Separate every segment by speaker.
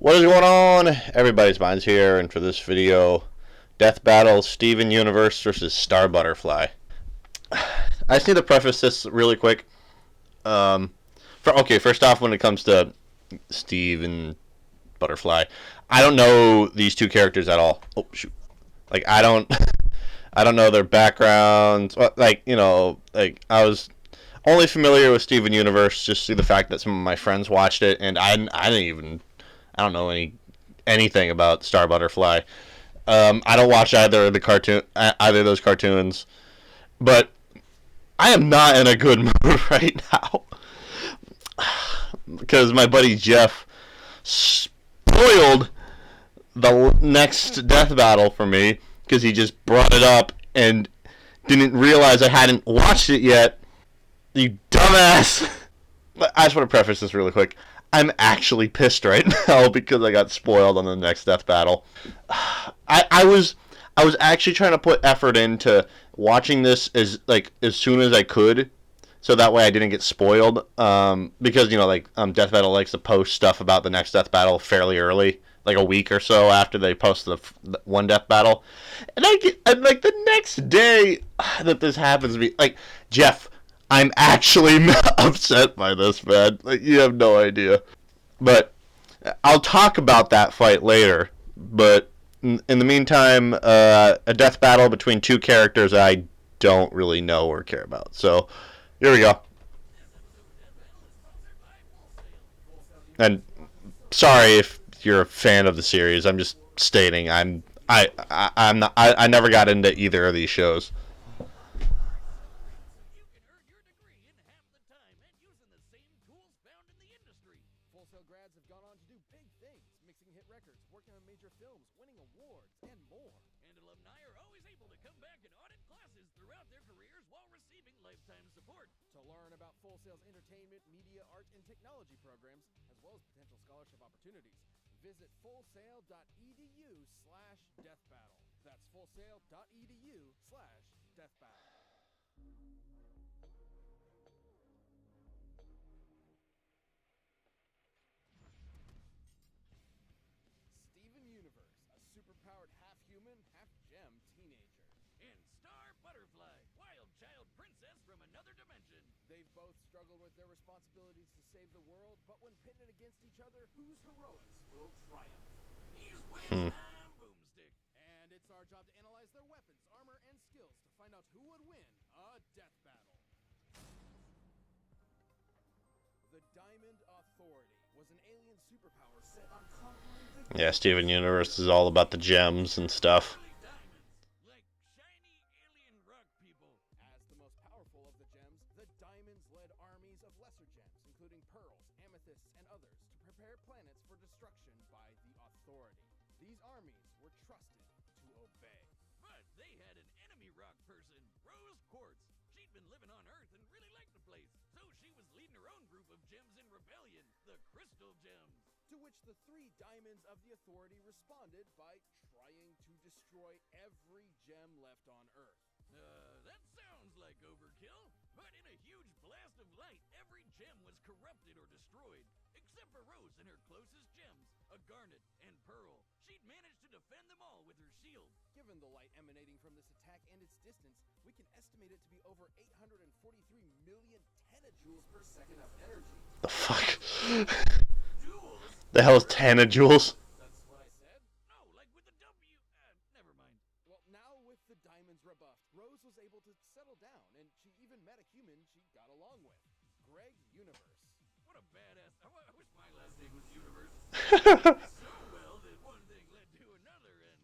Speaker 1: What is going on? Everybody's Minds here, and for this video, Death Battle Steven Universe versus Star Butterfly. I just need to preface this really quick. First off, when it comes to Steven Butterfly, I don't know these two characters at all. Oh shoot! Like I don't know their backgrounds. I was only familiar with Steven Universe just through the fact that some of my friends watched it, and I don't know anything about Star Butterfly. I don't watch either of those cartoons, but I am not in a good mood right now because my buddy Jeff spoiled the next death battle for me because he just brought it up and didn't realize I hadn't watched it yet. You dumbass! I just want to preface this really quick. I'm actually pissed right now because I got spoiled on the next death battle. I was actually trying to put effort into watching this as soon as I could, so that way I didn't get spoiled. Because Death Battle likes to post stuff about the next death battle fairly early, like a week or so after they post the one death battle, and I'm like the next day that this happens to me, like Jeff. I'm actually upset by this, man. Like, you have no idea. But I'll talk about that fight later. But in the meantime, a death battle between two characters I don't really know or care about. So, here we go. And sorry if you're a fan of the series. I'm just stating I'm not, I never got into either of these shows.
Speaker 2: Grads have gone on to do big things, mixing hit records, working on major films, winning awards, and more.
Speaker 3: And alumni are always able to come back and audit classes throughout their careers while receiving lifetime support.
Speaker 2: To learn about Full Sail's entertainment, media, art, and technology programs, as well as potential scholarship opportunities, visit fullsail.edu/deathbattle. That's fullsail.edu/deathbattle. Universe, a superpowered half-human, half-gem teenager.
Speaker 3: And Star Butterfly, wild child princess from another dimension.
Speaker 2: They've both struggled with their responsibilities to save the world, but when pitted against each other, whose heroics will triumph?
Speaker 3: He's Wham Boomstick.
Speaker 2: And it's our job to analyze their weapons, armor, and skills to find out who would win a death battle. The Diamond Authority was an alien superpower set on conquering the...
Speaker 1: Yeah, Steven Universe is all about the gems and stuff.
Speaker 3: Like shiny alien rock people.
Speaker 2: As the most powerful of the gems, the diamonds led armies of lesser gems, including pearls, amethysts, and others, to prepare planets for destruction by the Authority. These armies were trusted to obey.
Speaker 3: But they had an enemy rock person, Rose Quartz. She'd been living on Earth and really liked the place, so she was leading her own group of gems in rebellion, the Crystal Gems.
Speaker 2: To which the three diamonds of the Authority responded by trying to destroy every gem left on Earth.
Speaker 3: That sounds like overkill, but in a huge blast of light, every gem was corrupted or destroyed, except for Rose and her closest gems, a garnet and pearl. She'd managed to defend them all with her shield.
Speaker 2: Given the light emanating from this attack and its distance, we can estimate it to be over 843 million tenajoules per second of energy.
Speaker 1: The fuck?
Speaker 3: Jewels?
Speaker 1: The hell is Tanajoules?
Speaker 2: That's what I said?
Speaker 3: No, like with the W. Never mind.
Speaker 2: Well, now with the diamonds rebuffed, Rose was able to settle down, and she even met a human she got along with, Greg Universe.
Speaker 3: What a badass. I wish my last name was Universe. So well that one thing led to another, and,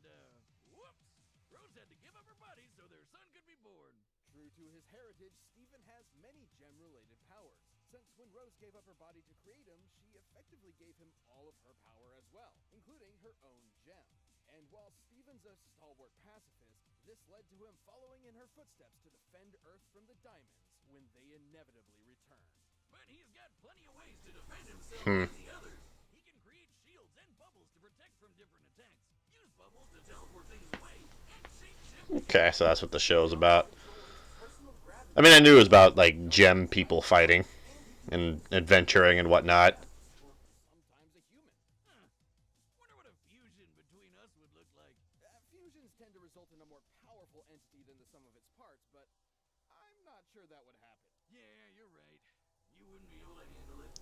Speaker 3: whoops. Rose had to give up her body so their son could be born.
Speaker 2: True to his heritage, Steven has many gem-related powers. Since when Rose gave up her body to create him, she effectively gave him all of her power as well, including her own gem. And while Steven's a stalwart pacifist, this led to him following in her footsteps to defend Earth from the diamonds when they inevitably return.
Speaker 3: But he's got plenty of ways to defend himself and the others. He can create shields and bubbles to protect from different attacks, use bubbles to teleport things away, and shape shift.
Speaker 1: Okay, so that's what the show's about. I mean, I knew it was about, like, gem people fighting and adventuring and whatnot.
Speaker 2: Sometimes a human. tend to result in a more powerful entity than the sum of its parts, but I'm not sure that would happen.
Speaker 3: Yeah, you're right. You wouldn't be able to handle it.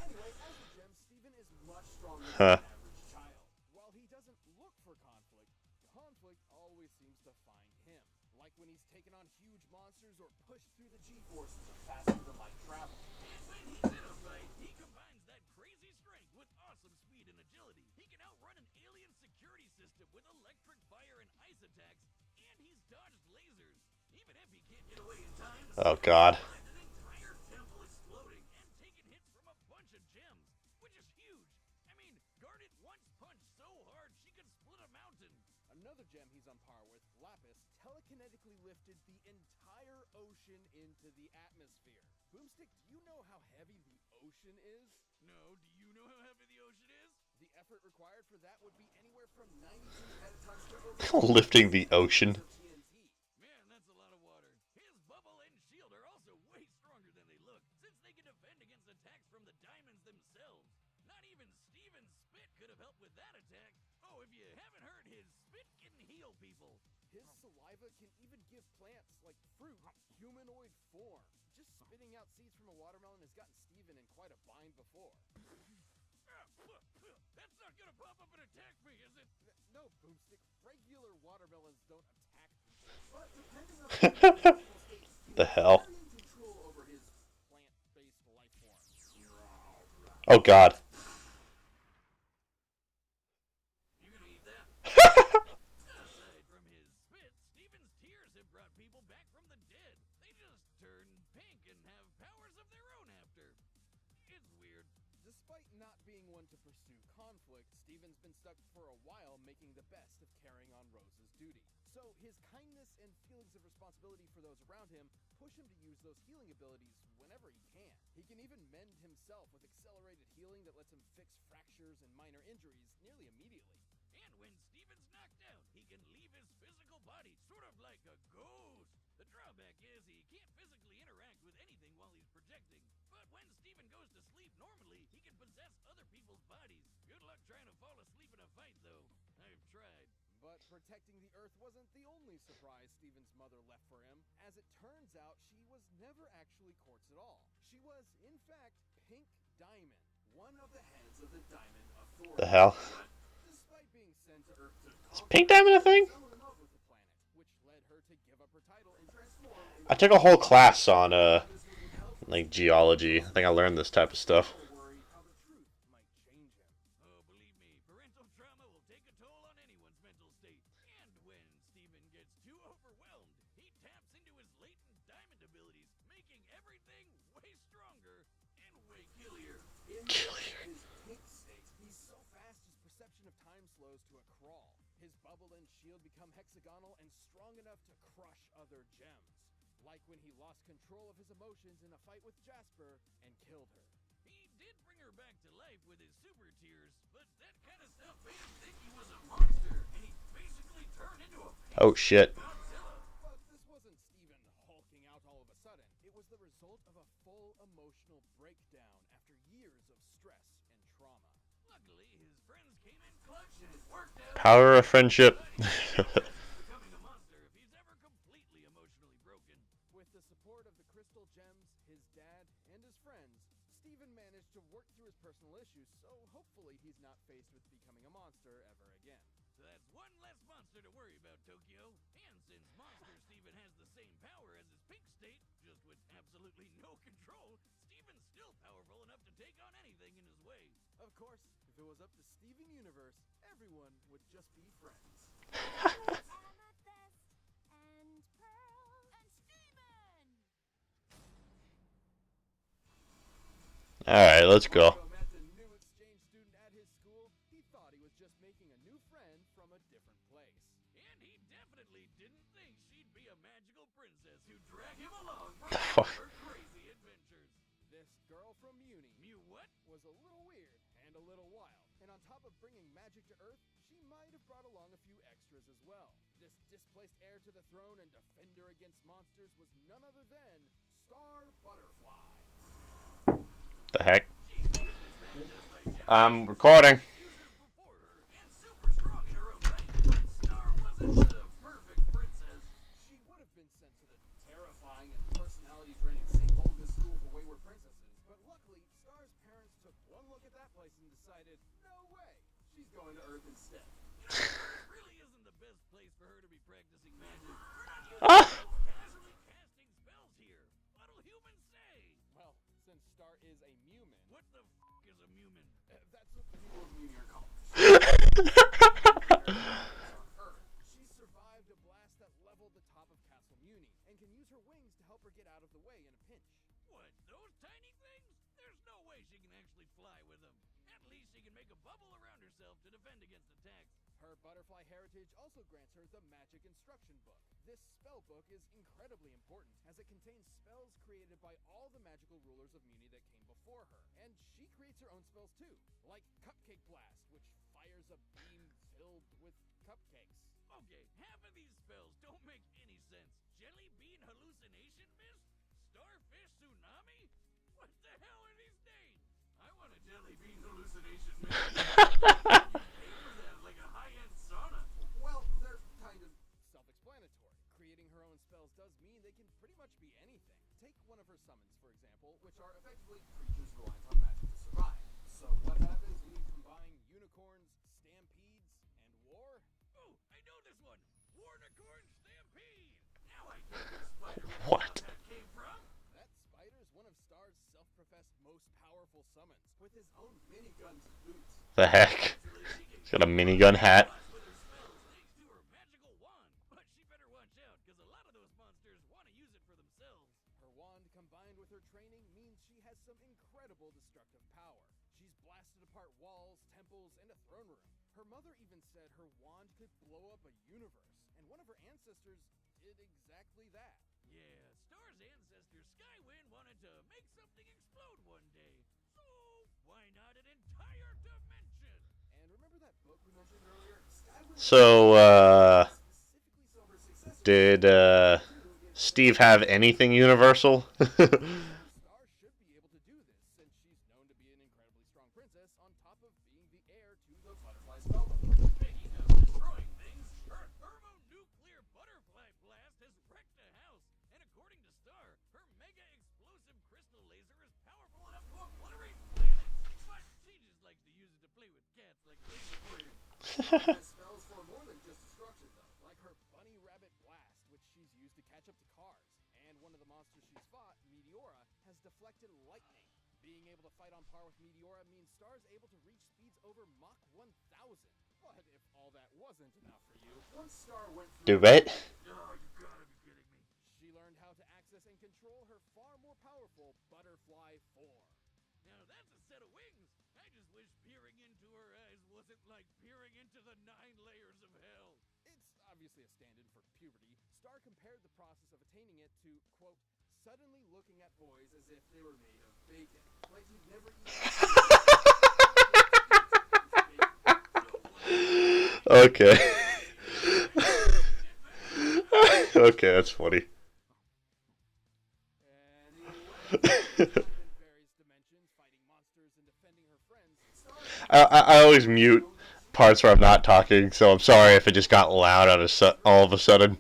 Speaker 2: Anyway, as a gem, Steven is much stronger
Speaker 1: Huh.
Speaker 2: than an average child. While he doesn't look for conflict, conflict always seems to find him. Like when he's taken on huge monsters or pushed through the G-forces of faster-than-light travel.
Speaker 3: And when he's in a fight, he combines that crazy strength with awesome speed and agility. He can outrun an alien security system with electric fire and ice attacks, and he's dodged lasers. Even if he can't get away in time,
Speaker 1: Oh God.
Speaker 3: an entire temple exploding and taking hits from a bunch of gems, which is huge. I mean, Garnet once punched so hard she could split a mountain.
Speaker 2: Another gem he's on par with, Lapis, telekinetically lifted the entire ocean into the atmosphere. Boomstick, do you know how heavy the ocean is?
Speaker 3: No, do you know how heavy the ocean is?
Speaker 2: The effort required for that would be anywhere from 92 megatons to over
Speaker 1: Lifting the ocean.
Speaker 2: TNT.
Speaker 3: Man, that's a lot of water. His bubble and shield are also way stronger than they look, since they can defend against attacks from the diamonds themselves. Not even Steven's spit could have helped with that attack. Oh, if you haven't heard, his spit can heal people.
Speaker 2: His saliva can even give plants, like fruit, humanoid form. Just spitting out seeds from a watermelon has gotten Steven in quite a bind before.
Speaker 3: That's not gonna pop up and attack me, is it?
Speaker 2: No, Boomstick, regular watermelons don't attack people. But depending on the
Speaker 1: The hell.
Speaker 2: control over his plant-based life form.
Speaker 1: Oh God.
Speaker 3: You gonna eat that? Aside from his spit, Steven's tears have brought people back from the dead. They just turn pink and have powers of their own after. It's weird.
Speaker 2: Despite not being one to pursue conflict, Steven's been stuck for a while making the best of carrying on Rose's duty. So his kindness and feelings of responsibility for those around him push him to use those healing abilities whenever he can. He can even mend himself with accelerated healing that lets him fix fractures and minor injuries nearly immediately.
Speaker 3: And when Steven's knocked out, he can leave his physical body, sort of like a ghost. The drawback is he can't physically interact with anything while he's projecting. But when Steven goes to sleep normally, he can possess other people's bodies. Good luck trying to fall asleep in a fight, though. I've tried.
Speaker 2: But protecting the Earth wasn't the only surprise Steven's mother left for him. As it turns out, she was never actually Quartz at all. She was, in fact, Pink Diamond, one of the heads of the Diamond Authority.
Speaker 1: The hell.
Speaker 2: Despite being sent to Earth to
Speaker 1: Is Pink Diamond a thing?
Speaker 2: fell in love with the planet, which led her to give up her title and transform into
Speaker 1: I took a whole class on like geology. I think I learned this type of stuff.
Speaker 2: worry how the truth might change him.
Speaker 3: Oh, believe me, parental trauma will take a toll on anyone's mental state. And when Steven gets too overwhelmed, he taps into his latent diamond abilities, making everything way stronger and way killier.
Speaker 2: In his pink state, he's so fast his perception of time slows to a crawl. His bubble and shield become hexagonal and strong enough to crush other gems. Like when he lost control of his emotions in a fight with Jasper and killed her.
Speaker 3: He did bring her back to life with his super tears, but that kind of stuff made him think he was a monster, and he basically turned into a
Speaker 1: Oh shit.
Speaker 3: Godzilla.
Speaker 2: But this wasn't Steven hulking out all of a sudden. It was the result of a full emotional breakdown after years of stress and trauma.
Speaker 3: Luckily, his friends came in clutch and it worked out.
Speaker 1: Power of friendship.
Speaker 3: Becoming a monster if he's ever completely emotionally broken.
Speaker 2: With the support of the Crystal Gems, his dad, and his friends, Steven managed to work through his personal issues, so hopefully he's not faced with becoming a monster ever again.
Speaker 3: So that's one less monster to worry about, Tokyo. And since Monster Steven has the same power as his pink state, just with absolutely no control, Steven's still powerful enough to take on anything in his way.
Speaker 2: Of course, if it was up to Steven Universe, everyone would just be friends.
Speaker 4: Amethyst and Pearl and Steven!
Speaker 1: Alright, let's go.
Speaker 2: Marco met the new exchange student at his school. He thought he was just making a new friend from a different place.
Speaker 3: And he definitely didn't think she'd be a magical princess who'd drag him along for
Speaker 1: The
Speaker 3: all
Speaker 1: fuck?
Speaker 3: her crazy adventures.
Speaker 2: This girl from Muni
Speaker 3: Mew what?
Speaker 2: was a little weird and a little wild. And on top of bringing magic to Earth, she might have brought along a few extras as well. This displaced heir to the throne and defender against monsters was none other than Star Butterfly.
Speaker 1: The heck? I'm recording.
Speaker 3: Before her, and super strong in her own right, but Star was
Speaker 2: place and decided, no way, she's going to Earth instead.
Speaker 3: This really isn't the best place for her to be practicing magic. We're not
Speaker 1: Ah!
Speaker 3: casually casting spells here. What'll humans say?
Speaker 2: Well, since Star is a Mumin,
Speaker 3: What the is a mumin?
Speaker 2: that's what the people of Muni are called. On Earth, she survived a blast that leveled the top of Castle Muni and can use her wings to help her get out of the way in a pinch.
Speaker 3: What, those tiny things? There's no way she can actually fly with them. At least she can make a bubble around herself to defend against attacks.
Speaker 2: Her butterfly heritage also grants her the Magic Instruction Book. This spell book is incredibly important as it contains spells created by all the magical rulers of Muni that came before her. And she creates her own spells too, like Cupcake Blast, which fires a beam filled with cupcakes.
Speaker 3: Okay, half of these spells don't make any sense. Jelly bean hallucination mist? Starfish tsunami? What the hell are these names? I want a jelly bean hallucination mist. Pay for that like a high-end sauna.
Speaker 2: Well, they're kind of self-explanatory. Creating her own spells does mean they can pretty much be anything. Take one of her summons, for example, which are effectively creatures reliant on magic to survive. So what happens when you combine unicorns, stampedes, and war?
Speaker 3: Oh, I know this one. Warnicorn Stampede. Now I get where Spider
Speaker 1: What?
Speaker 3: that came from.
Speaker 2: That spider's one of Star's self-professed most powerful summons, with his own miniguns and boots.
Speaker 1: The heck? He's got a minigun hat.
Speaker 3: With her spells thanks to her magical wand. But she better watch out, because a lot of those monsters want to use it for themselves.
Speaker 2: Her wand combined with her training means she has some incredible destructive power. She's blasted apart walls, temples, and a throne room. Her mother even said her wand could blow up a universe, and one of her ancestors did exactly that.
Speaker 3: Yeah, Star's ancestor Skywind wanted to make something explode one day. So, why not an entire dimension?
Speaker 2: And remember that book we mentioned earlier? Skyward
Speaker 1: So,
Speaker 2: specifically so her successor
Speaker 1: did, Steve have anything universal?
Speaker 2: Star should be able to do this, since she's known to be an incredibly strong princess, on top of being the heir to the butterfly spellbook.
Speaker 3: Speaking of destroying things, her thermonuclear butterfly blast has wrecked a house. And according to Star, her mega explosive crystal laser is powerful enough to obliterate planets. But she just likes to use it to play with cats like laser pointers.
Speaker 2: Has spells for more than just destruction, though, like her bunny rabbit blast, which she's used to catch up to cars. And one of the monsters she's fought, Meteora, has deflected lightning. Being able to fight on par with Meteora means Star's able to reach speeds over Mach 1000. But if all that wasn't enough for you, once Star went
Speaker 1: Do
Speaker 2: through
Speaker 1: it?
Speaker 3: Oh, you gotta be kidding me.
Speaker 2: she learned how to access and control her far more powerful Butterfly 4.
Speaker 3: Now that's a set of wings. I just wish peering into her eyes wasn't like peering into the 9 layers of hell.
Speaker 2: It's obviously a stand-in for puberty. Star compared the process of attaining it to, quote, suddenly looking at boys as if they were made of bacon. Like you'd never
Speaker 1: Okay. Okay, that's funny.
Speaker 2: various dimensions, fighting monsters and defending her friends.
Speaker 1: I always mute parts where I'm not talking, so I'm sorry if it just got loud all of a sudden.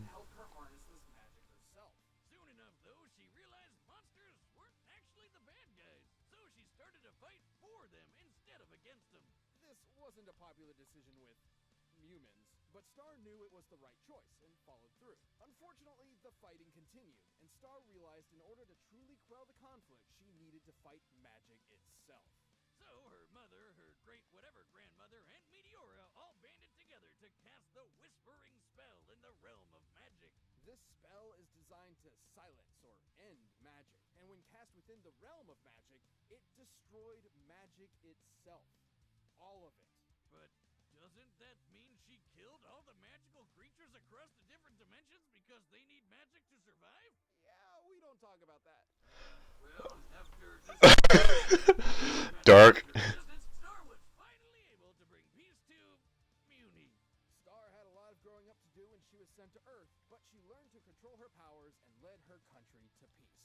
Speaker 2: Help her harness this magic herself.
Speaker 3: Soon enough, though, she realized monsters weren't actually the bad guys. So she started to fight for them instead of against them.
Speaker 2: This wasn't a popular decision with humans, but Star knew it was the right choice and followed through. Unfortunately, the fighting continued, and Star realized in order to truly quell the conflict, she needed to fight magic itself.
Speaker 3: So her mother, her great whatever grandmother, and Meteora all banded together to cast the Whispering Spell in the realm of magic.
Speaker 2: This spell is designed to silence or end magic, and when cast within the realm of magic, it destroyed magic itself. All of it.
Speaker 3: But doesn't that mean she killed all the magical creatures across the different dimensions because they need magic to survive?
Speaker 2: Yeah, we don't talk about that.
Speaker 3: Well, after this
Speaker 1: Dark.
Speaker 3: Star was finally able to bring peace to Muni.
Speaker 2: Star had a lot of growing up to do when she was sent to Earth, but she learned to control her powers and led her country to peace.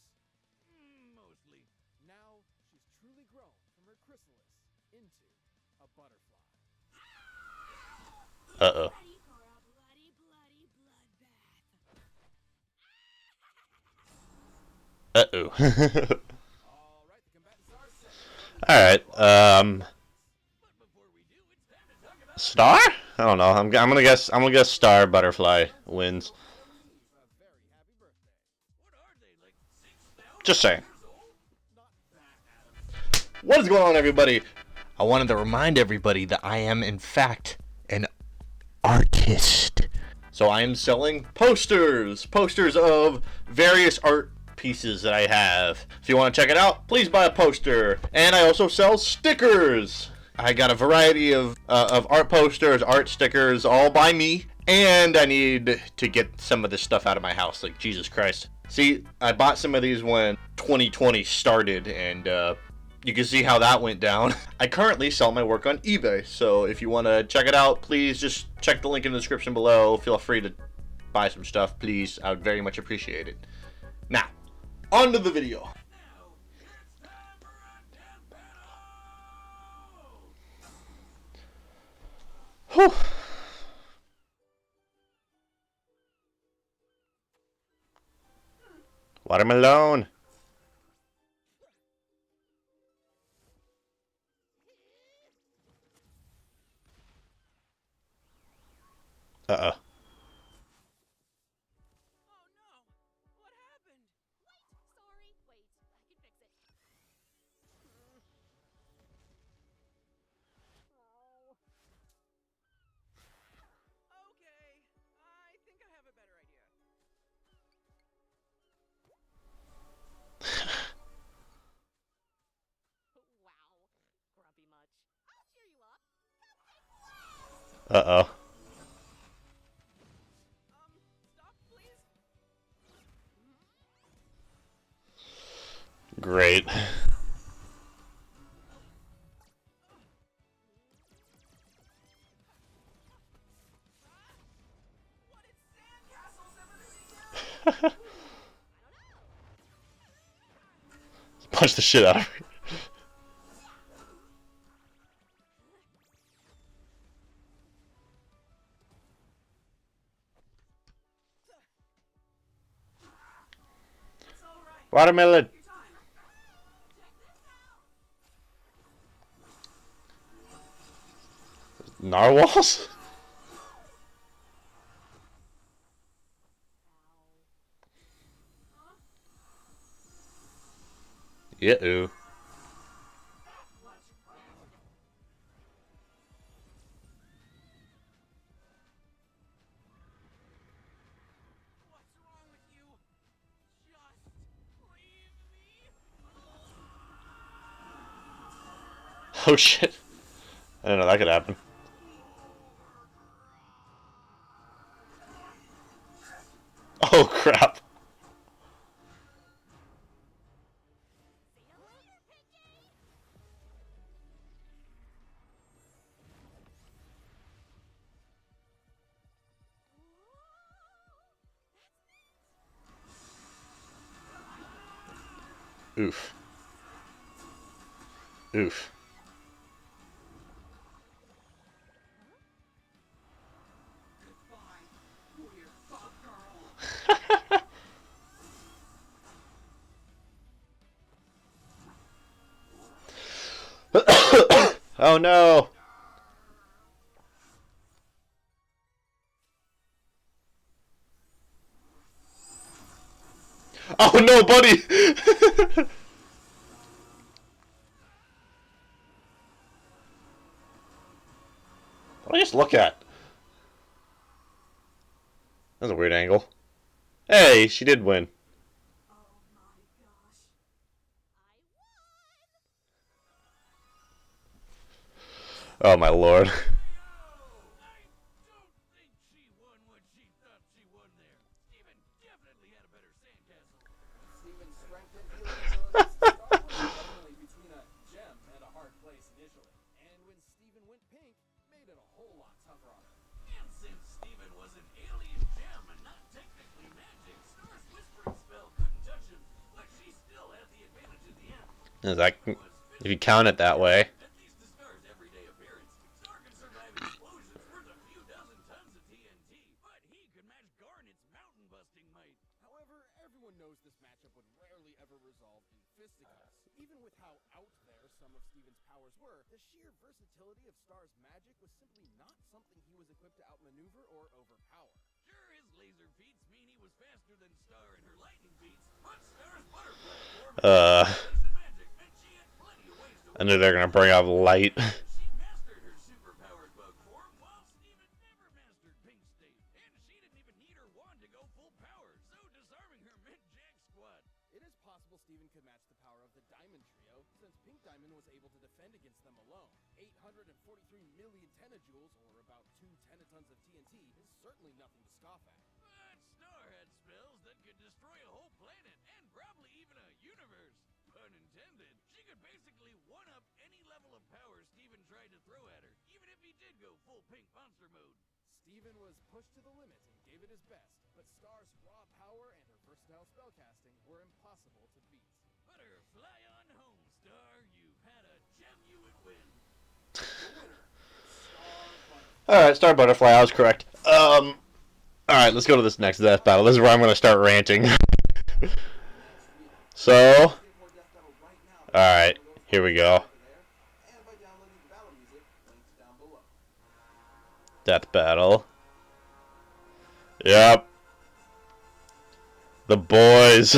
Speaker 3: Mostly.
Speaker 2: Now, she's truly grown from her chrysalis into a butterfly.
Speaker 1: Uh-oh.
Speaker 4: Ready for a bloody, bloody bloodbath.
Speaker 1: Uh-oh.
Speaker 2: All right, the combatants are set.
Speaker 1: Alright,
Speaker 3: But before we do, it's time to talk about
Speaker 1: Star? I don't know. I'm gonna guess Star Butterfly wins.
Speaker 3: what are they, like 6,000
Speaker 1: Just saying.
Speaker 3: years old?
Speaker 1: What is going on, everybody? I wanted to remind everybody that I am, in fact, an artist. So I am selling posters of various art pieces that I have. If you want to check it out, please buy a poster. And I also sell stickers. I got a variety of art posters, art stickers, all by me. And I need to get some of this stuff out of my house, like Jesus Christ. See, I bought some of these when 2020 started, and you can see how that went down. I currently sell my work on eBay, so if you want to check it out, please just check the link in the description below. Feel free to buy some stuff, please. I would very much appreciate it. Now, on to the video.
Speaker 3: Now, it's time for a death battle!
Speaker 1: Whew. Watermelon. Uh-oh.
Speaker 4: Oh no! What happened? Wait! Sorry. Wait. I can fix it.
Speaker 2: Okay, I think I have a better idea.
Speaker 4: Wow. Grumpy much. I'll cheer you up.
Speaker 1: Uh-oh.
Speaker 2: Stop, please.
Speaker 1: Great.
Speaker 2: What did Sandcastles ever do?
Speaker 1: Punch the shit out of her. Watermelon. Narwhals? Yeah-oo.
Speaker 2: What's wrong with you? Just leave me.
Speaker 1: Oh shit. I didn't know that could happen. Oh crap.
Speaker 4: See you later, Pinky!
Speaker 1: Oof. Oof. Oh no. Oh no, buddy. What did I just look at? That's a weird angle. Hey, she did win.
Speaker 4: Oh my gosh. I won!
Speaker 1: Oh my lord.
Speaker 3: I don't think she won what she thought she won there. Steven definitely had a better sandcastle.
Speaker 2: Steven's strength and healing abilities to start with were definitely between a gem and a hard place initially. And when Steven went pink, made it a whole lot tougher on her.
Speaker 3: And since Steven was an alien gem and not technically magic, Star's whispering spell couldn't touch him, but she still had the advantage at the end.
Speaker 1: Is that, if you count it that way.
Speaker 3: At least to Star's everyday appearance, Star could survive explosions worth a few dozen tons of TNT, but he could match Garnet's mountain-busting might.
Speaker 2: However, everyone knows this matchup would rarely ever resolve in fisticuffs. Even with how out there some of Steven's powers were, the sheer versatility of Star's magic was simply not something he was equipped to outmaneuver or overpower.
Speaker 3: Sure, his laser feats mean he was faster than Star in her lightning feats, but Star's butterfly form and magic meant she had plenty of ways to
Speaker 1: I knew they were gonna bring up light.
Speaker 3: She mastered her superpowered bug form, while Steven never mastered Pink State. And she didn't even need her wand to go full power, so disarming her meant jack squat.
Speaker 2: It is possible Steven could match the power of the Diamond Trio, since Pink Diamond was able to defend against them alone. 843 million tenajoules, or about 2 tenatons of TNT, is certainly nothing to scoff at.
Speaker 3: But Star had spells that could destroy a whole planet, and probably even a universe. Pun intended. She could basically one-up any level of power Steven tried to throw at her, even if he did go full pink monster mode.
Speaker 2: Steven was pushed to the limit and gave it his best, but Star's raw power and her versatile spellcasting were impossible to beat.
Speaker 3: Fly on home, Star. You've had a gem you would win.
Speaker 1: Alright, Star Butterfly, I was correct. Alright, let's go to this next death battle. This is where I'm gonna start ranting. So, alright, here we go. Death battle. Yep. The boys.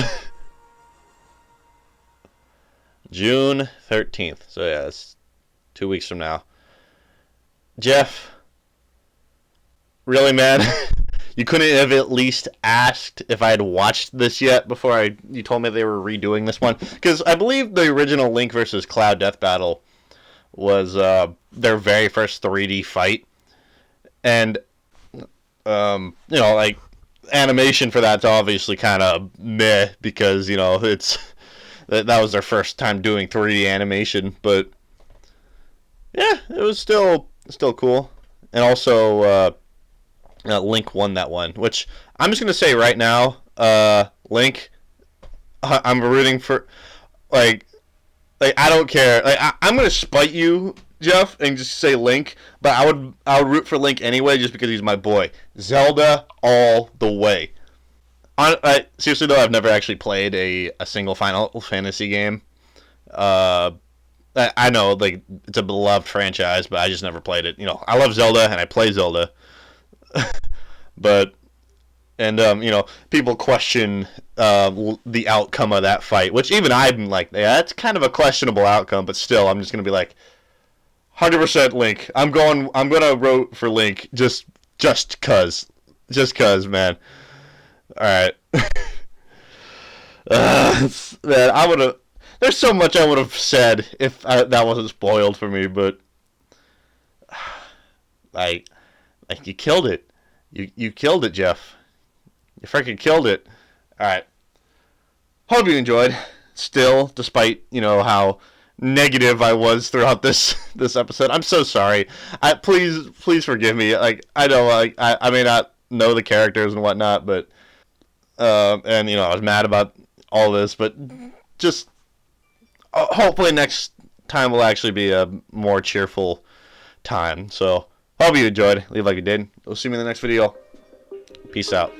Speaker 1: June 13th. So yeah, it's 2 weeks from now. Jeff, really, man? You couldn't have at least asked if I had watched this yet before you told me they were redoing this one? Because I believe the original Link versus Cloud death battle was their very first 3D fight. And, like, animation for that's obviously kind of meh because, it's... That was their first time doing 3D animation, but yeah, it was still cool. And also, Link won that one, which I'm just gonna say right now, Link, I'm rooting for, like I don't care. Like I'm gonna spite you, Jeff, and just say Link, but I would root for Link anyway, just because he's my boy. Zelda all the way. Seriously though, I've never actually played a single Final Fantasy game. I know, like, it's a beloved franchise, but I just never played it. I love Zelda, and I play Zelda. People question the outcome of that fight, which even I'm like, yeah, that's kind of a questionable outcome, but still, I'm just gonna be like, 100% Link. I'm gonna vote for Link just cause, man. All right. Man, I would have. There's so much I would have said if that wasn't spoiled for me, but like you killed it. You killed it, Jeff. You freaking killed it. All right. Hope you enjoyed. Still, despite how negative I was throughout this episode, I'm so sorry. Please forgive me. Like I know, I may not know the characters and whatnot, but. I was mad about all this, but just hopefully next time will actually be a more cheerful time. So, hope you enjoyed. Leave like you did. We'll see me in the next video. Peace out.